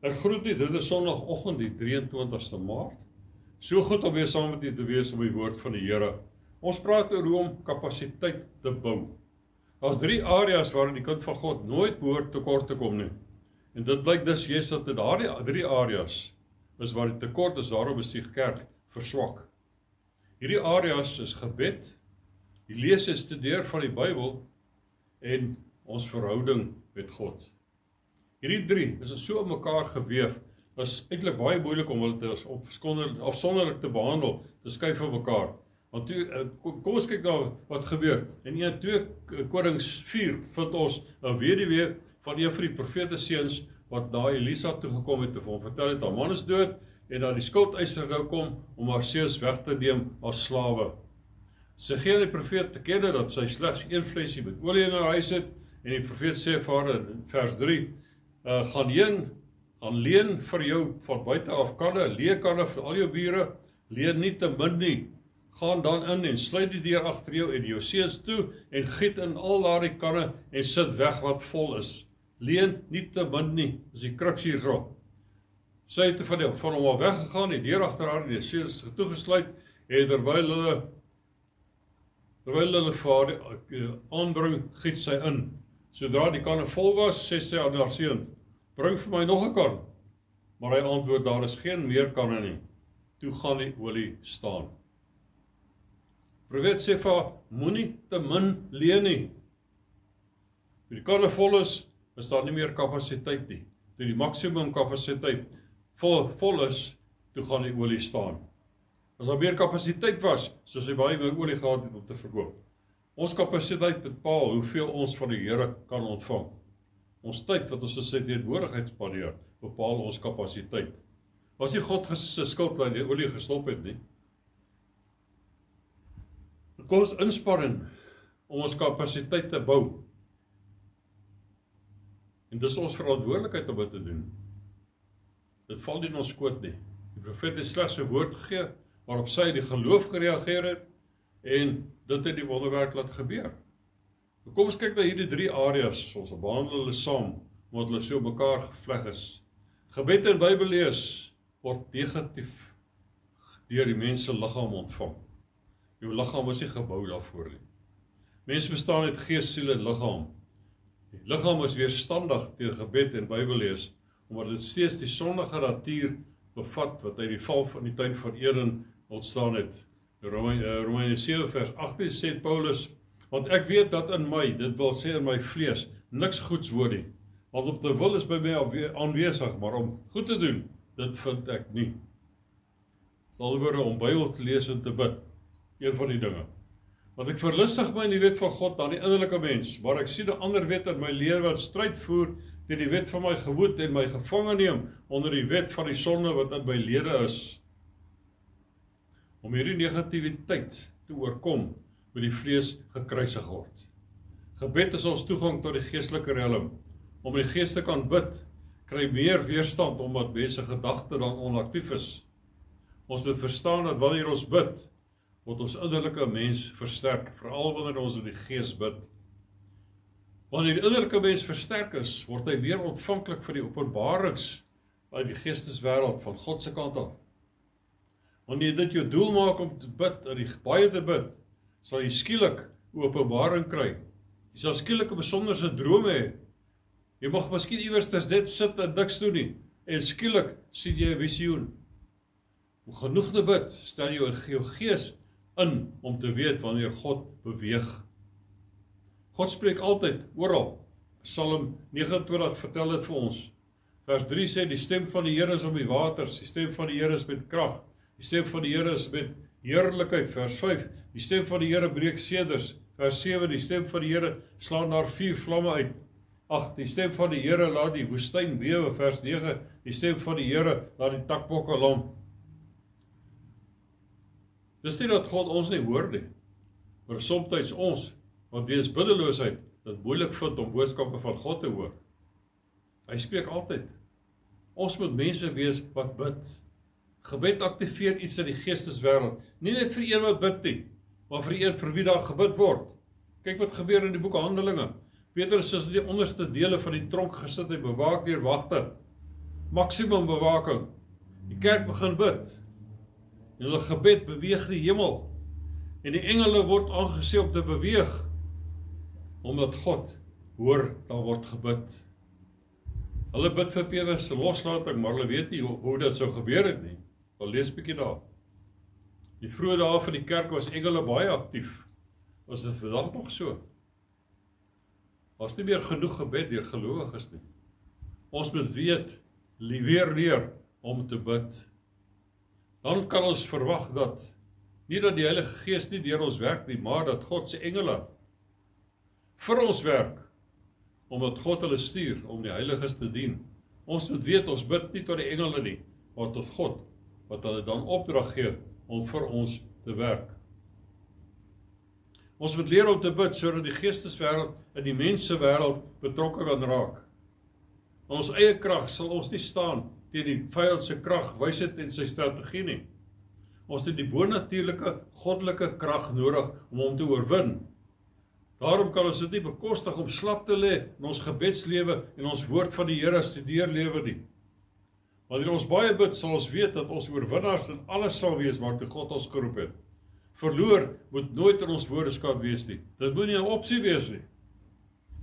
Ek groet u, dit is Sondagoggend die 23ste Maart. So goed om weer saam met u te wees om die woord van die Here. Ons praat oor hoe om kapasiteit te bou. Daar's 3 areas waarin die kind van God nooit behoort tekort te kom nie. En dit blyk dus juist dat daardie 3 areas is waar die tekort is, daarom is die kerk verswak. Hierdie areas is gebed, die lees en studeer van die Bybel en ons verhouding met God. Hierdie 3 is so op mekaar geweef, is eintlik baie moeilik om hulle te afsonderlik te behandel, te skuif op mekaar. Want kom ons kyk nou wat gebeur. In 2 Konings 4 vind ons 'n weduwee van een van die profete seuns wat na Elisa toe gekom het en hom vertel het haar man is dood en dat die skuldeiser nou kom om haar seuns weg te neem as slawe. Sy gee aan die profeet te kenne dat sy slegs 1 flesie met olie in haar huis het en die profeet sê vir haar in vers 3 gaan leen vir jou van buite af kanne, leë kanne vir al jou bure, leen nie te min nie. Gaan dan in en sluit die deur agter jou en jou seuns toe en giet in al daardie kanne en sit weg wat vol is. Leen nie te min nie, is die kruks hierso. Sy het van hom al weggegaan, die deur agter haar en die seuns toegesluit en terwyl hulle vir haar aanbring, giet sy in. Sodra die kanne vol was, sê sy aan haar seun, bring vir my nog 'n kan. Maar hy antwoord, daar is geen meer kanne nie. Toe gaan die olie staan. Profeet sê vir haar, moenie te min leen nie. Toe die kanne vol is daar nie meer kapasiteit nie. Toe die maksimum kapasiteit vol is, toe gaan die olie staan. As daar meer kapasiteit was, soos hy baie meer olie gehad het om te verkoop. Ons kapasiteit bepaal hoeveel ons van die Here kan ontvang. Ons tyd wat ons in sy teenwoordigheid spandeer, bepaal ons kapasiteit. Was nie God se skuld dat die olie gestop het nie. Dit kos inspanning om ons kapasiteit te bou. En dis ons verantwoordelikheid om dit te doen. Dit val nie in ons skoot nie. Die profeet het slegs 'n woord gegee waarop sy die geloof gereageer het en dit het die wonderwerk laat gebeur. Kom ons kyk na hierdie 3 areas, ons behandel hulle saam, omdat hulle so mekaar gevleg is. Gebed en Bybellees word negatief deur die mens se liggaam ontvang. Jou liggaam is nie gebou daarvoor nie. Mens bestaan uit gees, siel en liggaam. Die liggaam is weerstandig teen gebed en Bybellees, omdat dit steeds die sondige natuur bevat wat uit die val van die tuin van Eden ontstaan het. Romeine 7 vers 18 sê Paulus, want ek weet dat in my, dit wil sê in my vlees, niks goeds woon nie. Want om te wil is by my aanwesig, maar om goed te doen, dit vind ek nie. Alhoewel om Bybel te lees en te bid, een van die dinge. Want ek verlustig my in die wet van God aan die innerlike mens, maar ek sien 'n ander wet in my lewe wat stryd voer teen die wet van my gemoed en my gevange neem onder die wet van die sonde wat in my lede is. Om hierdie negativiteit te oorkom, moet die vlees gekruisig word. Gebed is ons toegang tot die geestelike realm. Om die gees te kan bid, kry meer weerstand omdat mense gedagte dan onaktief is. Ons moet verstaan dat wanneer ons bid, word ons innerlike mens versterk, veral wanneer ons in die gees bid. Wanneer die innerlike mens versterk is, word hy weer ontvanklik vir die openbarings uit die geesteswêreld van God se kant af. Wanneer dit jou doel maak om te bid, en baie te bid, sal jy skielik openbaring kry. Jy sal skielik 'n besonderse droom hê. Jy mag miskien iewers net sit en niks doen nie, en skielik sien jy 'n visioen. Om genoeg te bid, stel jy jou gees in om te weet wanneer God beweeg. God spreek altyd, oral. Psalm 29 vertel dit vir ons. Vers 3 sê, die stem van die Here is om die waters, die stem van die Here is met krag, die stem van die Here is met heerlikheid. Vers 5, die stem van die Here breek seders. Vers 7, die stem van die Here slaan daar 4 vlamme uit. 8, die stem van die Here laat die woestyn bewe. Vers 9, die stem van die Here laat die takbokke lam. Dis nie dat God ons nie hoor nie, maar soms ons, wat weens biddeloosheid, dit moeilik vind om boodskappe van God te hoor. Hy spreek altyd. Ons moet mense wees wat bid. Gebed aktiveer iets in die geesteswêreld, nie net vir een wat bid nie, maar vir een vir wie daar gebid word. Kyk wat gebeur in die boek Handelinge. Petrus is in die onderste dele van die tronk gesit en bewaak deur wagte. maksimum bewaking. Die kerk begin bid. En hulle gebed beweeg die hemel. En die engele word aangesê om te beweeg. Omdat God hoor, daar word gebid. Hulle bid vir Petrus se loslating, maar hulle weet nie hoe dit sou gebeur het nie. Hulle lees bietjie daar. Die vroeë dae van die kerk was engele baie aktief. Was dit vandag nog so? Was nie meer genoeg gebed deur gelowiges nie. Ons moet weet, weer leer om te bid. Dan kan ons verwag dat, nie dat die Heilige Gees nie deur ons werk nie, maar dat God se engele vir ons werk, omdat God hulle stuur om die heiliges te dien. Ons moet weet, ons bid nie tot die engele nie, maar tot God, wat hulle dan opdrag gee om vir ons te werk. Ons moet leer om te bid, sodat die geesteswêreld en die mensewêreld betrokke kan raak. In ons eie krag sal ons nie staan teen die vyand se krag, wysheid en sy strategie nie. Ons het die bonatuurlike, goddelike krag nodig om hom te oorwin. Daarom kan ons dit nie bekostig om slap te lê in ons gebedslewe en ons woord van die Here studeerlewe nie. Wanneer ons baie bid, sal ons weet dat ons oorwinnaars in alles sal wees waartoe God ons geroep het. Verloor moet nooit in ons woordeskat wees nie. Dit moet nie 'n opsie wees nie.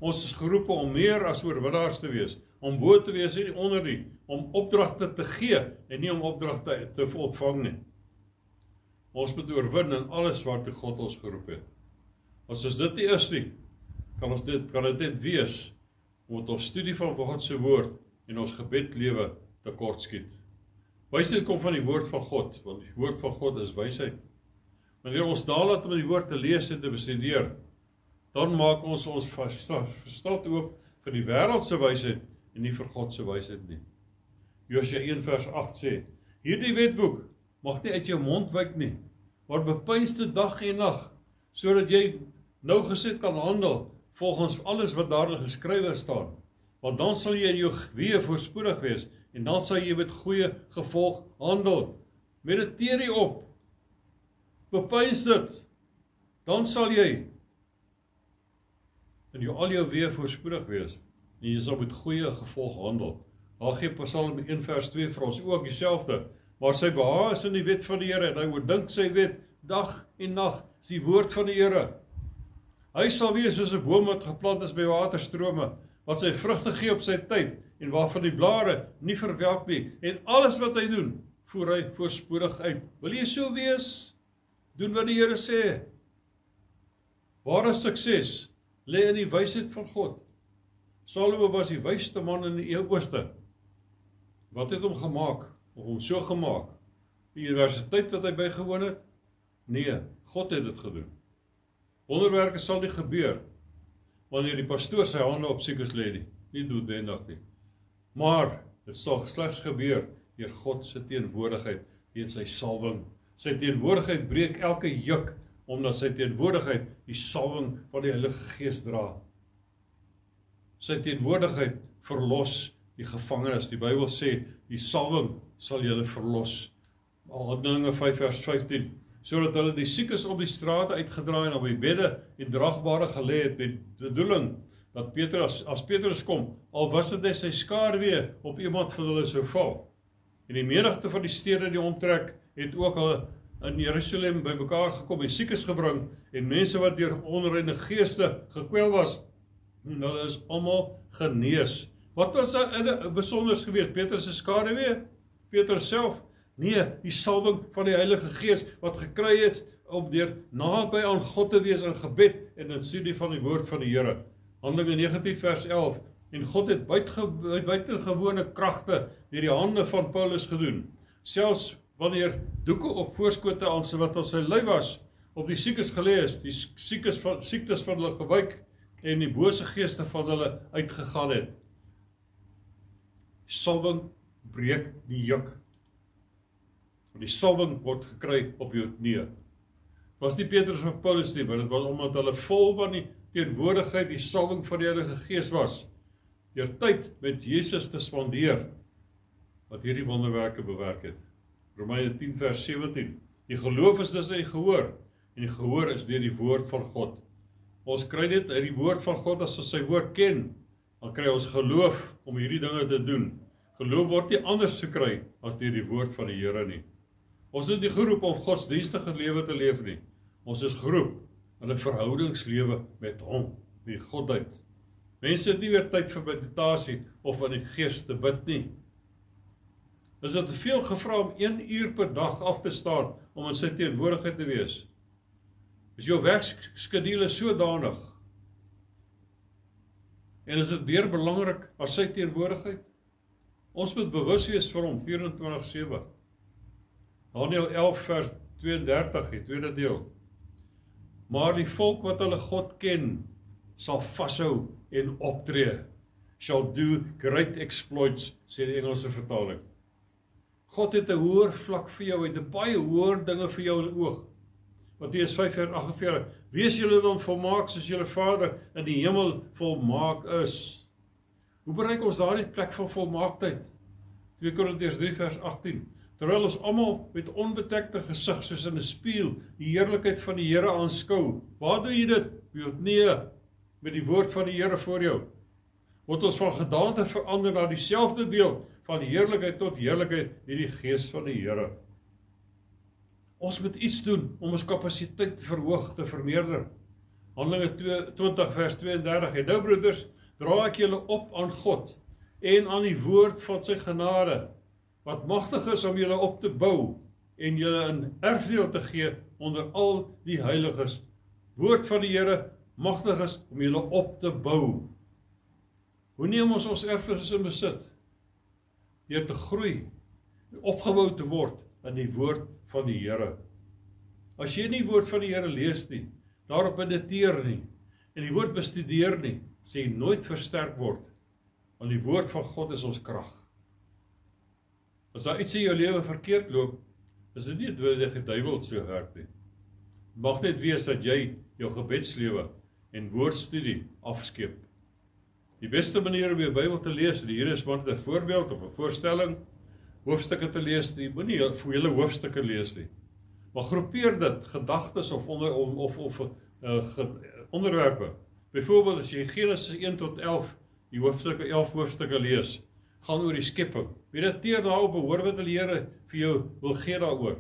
Ons is geroepe om meer as oorwinnaars te wees, om bo te wees en nie onder nie, om opdragte te gee en nie om opdragte te ontvang nie. Ons moet oorwin in alles waartoe God ons geroep het. As ons dit nie is nie, kan dit net wees, omdat ons studie van God se woord en ons gebedlewe tekortskiet. Wysheid kom van die woord van God, want die woord van God is wysheid. Wanneer ons daar laat om die woord te lees en te bestudeer, dan maak ons verstand oop vir die wêreldse wysheid en nie vir God se wysheid nie. Josua 1 vers 8 sê, hierdie wetboek mag nie uit jou mond wyk nie, maar bepeins dit dag en nag, sodat jy nougesit kan handel volgens alles wat daarin geskrywe staan. Want dan sal jy in jou weë voorspoedig wees en dan sal jy met goeie gevolg handel. Mediteer hierop. Bepeins dit. Dan sal jy in al jou weë voorspoedig wees en jy sal met goeie gevolg handel. Daar gee Psalm 1 vers 2 vir ons ook dieselfde. Maar sy behaag is in die wet van die Here en hy oordink sy wet dag en nag, is die woord van die Here. Hy sal wees soos 'n boom wat geplant is by waterstrome, wat sy vrugte gee op sy tyd en waarvan die blare nie verwelk nie. En alles wat hy doen, voer hy voorspoedig uit. Wil jy so wees? Doen wat die Here sê. Ware sukses lê in die wysheid van God. Salomo was die wysste man in die Ooste. Wat het hom gemaak? Of hom so gemaak? Die universiteit wat hy bygewoon het? Nee, God het dit gedoen. Wonderwerke sal nie gebeur wanneer die pastoor sy hande op siekes lê nie. Nie noodwendig nie. Maar dit sal slegs gebeur deur God se teenwoordigheid, deur sy salwing. Sy teenwoordigheid breek elke juk, omdat sy teenwoordigheid die salwing van die Heilige Gees dra. Sy teenwoordigheid verlos die gevangenes. Die Bybel sê, die salwing sal julle verlos. Handelinge 5 vers 15. Sodat hulle die siekes op die strate uitgedraai en op die bedde en dragbare gelê het met bedoeling dat as Petrus kom, al was dit net sy skaduwee op iemand van hulle sou val. En die menigte van die stede die omtrek het ook hulle in Jerusalem by mekaar gekom en siekes gebring en mense wat deur onreine geeste gekwel was, en hulle is almal genees. Wat was daar besonders gewees? Petrus se skaduwee? Petrus self? Nee, die salwing van die Heilige Gees wat gekry het om deur naby aan God te wees in gebed en in studie van die woord van die Here. Handelinge 19 vers 11. En God het buitengewone kragte deur die hande van Paulus gedoen. Selfs wanneer doeke of voorskote aan wat aan sy lyf was, op die siekes gelê is, die siektes van hulle gewyk en die bose geeste van hulle uitgegaan het. Die salwing breek die juk. Die salwing word gekry op jou knie. Het was nie Petrus of Paulus nie, maar dit was omdat hulle vol van die teenwoordigheid, die salwing van die Heilige Gees was, deur tyd met Jesus te spandeer, wat hierdie wonderwerke bewerk het. Romeine 10 vers 17. Die geloof is dus in die gehoor, en die gehoor is deur die woord van God. Ons kry dit uit die woord van God, as ons sy woord ken, dan kry ons geloof om hierdie dinge te doen. Geloof word nie anders gekry as deur die woord van die Here nie. Ons is nie geroep om godsdienstige lewe te leef nie. Ons is geroep in 'n verhoudingslewe met hom, die Godheid. Mense het nie weer tyd vir meditasie of in die gees te bid nie. Is dit te veel gevra om 1 uur per dag af te staan om in sy teenwoordigheid te wees? Is jou werkskedule sodanig? En is dit meer belangrik as sy teenwoordigheid? Ons moet bewus wees vir hom 24/7. Daniël 11 vers 32, die tweede deel. Maar die volk wat hulle God ken, sal vashou en optree. Shall do great exploits, sê die Engelse vertaling. God het 'n hoër vlak vir jou, het 'n baie hoër dinge vir jou in oog. Matteus 5 vers 48. Wees julle dan volmaak soos julle Vader in die hemel volmaak is. Hoe bereik ons daardie plek van volmaaktheid? 2 Korintiërs 3 vers 18. Terwyl ons almal met onbedekte gesig soos in 'n spieël die heerlikheid van die Here aanskou. Waar doen jy dit? Nee, met die woord van die Here voor jou. Word ons van gedaante verander na dieselfde beeld van heerlikheid tot heerlikheid deur die Gees van die Here. Ons moet iets doen om ons kapasiteit te verhoog, te vermeerder. Handelinge 20 vers 32. En nou broeders, dra ek julle op aan God en aan die woord van sy genade, wat magtig is om julle op te bou en julle 'n erfdeel te gee onder al die heiliges. Woord van die Here magtig is om julle op te bou. Hoe neem ons erfenis in besit? Deur te groei, opgebou te word in die woord van die Here. As jy nie die woord van die Here lees nie, daarop mediteer nie, en die woord bestudeer nie, sê jy nooit versterk word, want die woord van God is ons krag. As daar iets in jou lewe verkeerd loop, is dit nie die duiwel so werk nie. Mag net wees dat jy jou gebedslewe en woordstudie afskeep. Die beste manier om jou Bybel te lees, die hier is maar 'n voorbeeld of 'n voorstelling, hoofstukke te lees, jy moenie hele hoofstukke lees nie. Maar groepeer dit, gedagtes of onderwerpe. Byvoorbeeld as jy Genesis 1 tot 11, die 11 hoofstukke lees, gaan oor die skepping. Mediteer daarop, hoor wat die Here vir jou wil gee daaroor.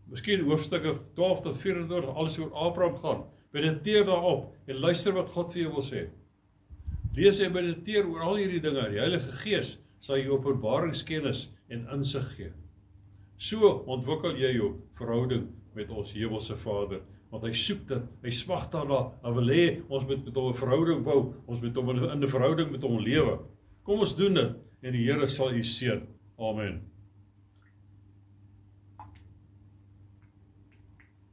Miskien hoofstukke 12 tot 24, alles oor Abraham gaan. Mediteer daarop en luister wat God vir jou wil sê. Lees en mediteer oor al hierdie dinge. Die Heilige Gees sal jou openbaringskennis en insig gee. So ontwikkel jy jou verhouding met ons hemelse Vader, want hy soek dit, hy smag daarna, hy wil hê ons moet met hom 'n verhouding bou, ons moet hom in 'n verhouding met hom lewe. Kom ons doen dit en die Here sal u seën. Amen.